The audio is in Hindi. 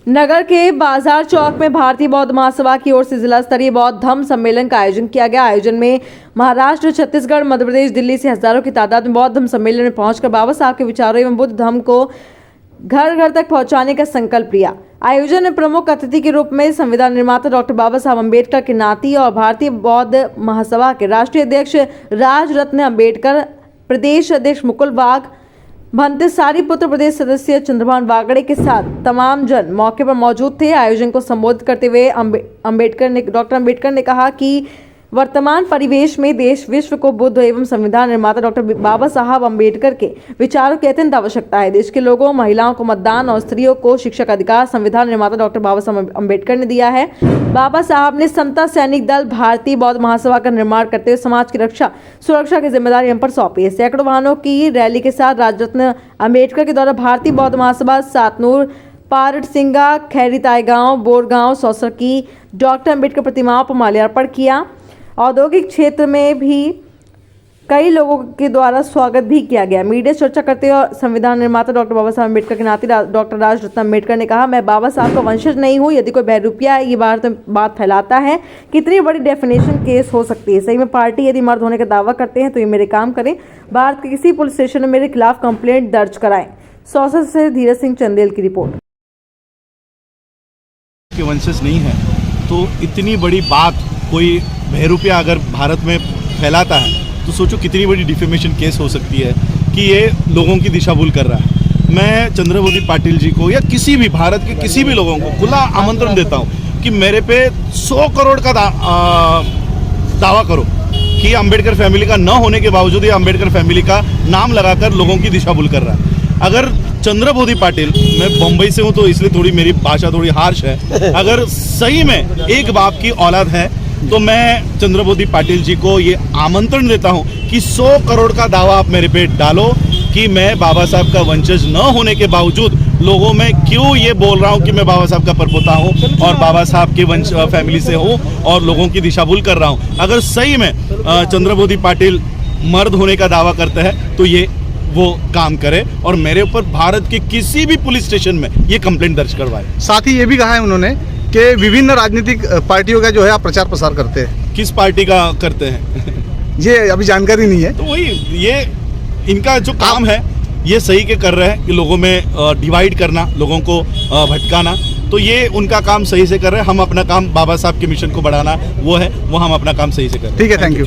नगर के बाजार चौक में भारतीय बौद्ध महासभा की ओर से जिला स्तरीय बौद्ध धम्म सम्मेलन का आयोजन किया गया। आयोजन में महाराष्ट्र, छत्तीसगढ़, मध्य प्रदेश, दिल्ली से हजारों की तादाद में बौद्ध धम्म सम्मेलन में पहुंचकर बाबा साहब के विचारों एवं बुद्ध धम्म को घर घर तक पहुंचाने का संकल्प लिया। आयोजन में प्रमुख अतिथि के रूप में संविधान निर्माता डॉक्टर बाबा साहब अम्बेडकर के नाती और भारतीय बौद्ध महासभा के राष्ट्रीय अध्यक्ष राजरत्न अम्बेडकर, प्रदेश अध्यक्ष मुकुल वाघ, भंते सारीपुत्र प्रदेश सदस्य चंद्रभान वागड़े के साथ तमाम जन मौके पर मौजूद थे। आयोजन को संबोधित करते हुए डॉक्टर अम्बेडकर ने कहा कि वर्तमान परिवेश में देश विश्व को बुद्ध एवं संविधान निर्माता डॉक्टर बाबा साहब अम्बेडकर के विचारों की अत्यंत आवश्यकता है। देश के लोगों, महिलाओं को मतदान और स्त्रियों को शिक्षा का अधिकार संविधान निर्माता डॉक्टर बाबा साहब अम्बेडकर ने दिया है। बाबा साहब ने समता सैनिक दल भारतीय बौद्ध महासभा का निर्माण करते हुए समाज की सुरक्षा की जिम्मेदारी हम पर सौंपी है। सैकड़ों वाहनों की रैली के साथ राजरत्न अम्बेडकर के द्वारा भारतीय बौद्ध महासभा सातनूर, पारटसिंगा, खैरीताईगांव, बोरगांव, सौसर की डॉक्टर अम्बेडकर प्रतिमाओं पर माल्यार्पण किया। औद्योगिक क्षेत्र में भी कई लोगों के द्वारा स्वागत भी किया गया। मीडिया से चर्चा करते हुए संविधान निर्माता डॉक्टर बाबा साहब अम्बेडकर के नाती डॉक्टर राजरत्न अम्बेडकर ने कहा, मैं बाबा साहब का वंशज नहीं हूँ। यदि कोई बहरूपिया ये बात फैलाता है, कितनी बड़ी डेफिनेशन केस हो सकती है। सही में पार्टी यदि मर्द होने का दावा करते हैं तो ये मेरे काम करें। भारत के किसी पुलिस स्टेशन में मेरे खिलाफ कंप्लेंट दर्ज कराएं। सौसा से धीरज सिंह चंदेल की रिपोर्ट। वंशज नहीं है तो इतनी बड़ी बात कोई बहरूपिया अगर भारत में फैलाता है तो सोचो कितनी बड़ी डिफेमेशन केस हो सकती है कि ये लोगों की दिशा भूल कर रहा है। मैं चंद्रबोधी पाटिल जी को या किसी भी भारत के किसी भी लोगों को खुला आमंत्रण देता हूँ कि मेरे पे 100 करोड़ का दावा करो कि अम्बेडकर फैमिली का न होने के बावजूद ये अम्बेडकर फैमिली का नाम लगाकर लोगों की दिशा भूल कर रहा है। अगर चंद्रबोधी पाटिल, मैं बम्बई से हूँ तो इसलिए थोड़ी मेरी भाषा थोड़ी हार्श है, अगर सही में एक बाप की औलाद है तो मैं चंद्रबोधी पाटिल जी को ये आमंत्रण देता हूं कि 100 करोड़ का दावा आप मेरे पे डालो कि मैं बाबा साहब का वंशज न होने के बावजूद लोगों में क्यों ये बोल रहा हूं कि मैं बाबा साहब का परपोता हूं और बाबा साहब के वंश फैमिली से हूं और लोगों की दिशा भूल कर रहा हूं। अगर सही में चंद्रबोधी पाटिल मर्द होने का दावा करते हैं तो ये वो काम करे और मेरे ऊपर भारत के किसी भी पुलिस स्टेशन में ये कंप्लेंट दर्ज करवाए। साथ ही ये भी कहा है उन्होंने कि विभिन्न राजनीतिक पार्टियों का जो है आप प्रचार प्रसार करते हैं। किस पार्टी का करते हैं ये अभी जानकारी नहीं है। तो वही ये इनका जो काम है ये सही के कर रहे हैं कि लोगों में डिवाइड करना, लोगों को भटकाना, तो ये उनका काम सही से कर रहे हैं। हम अपना काम बाबा साहब के मिशन को बढ़ाना वो है, वो हम अपना काम सही से कर रहे हैं। ठीक है, थैंक यू।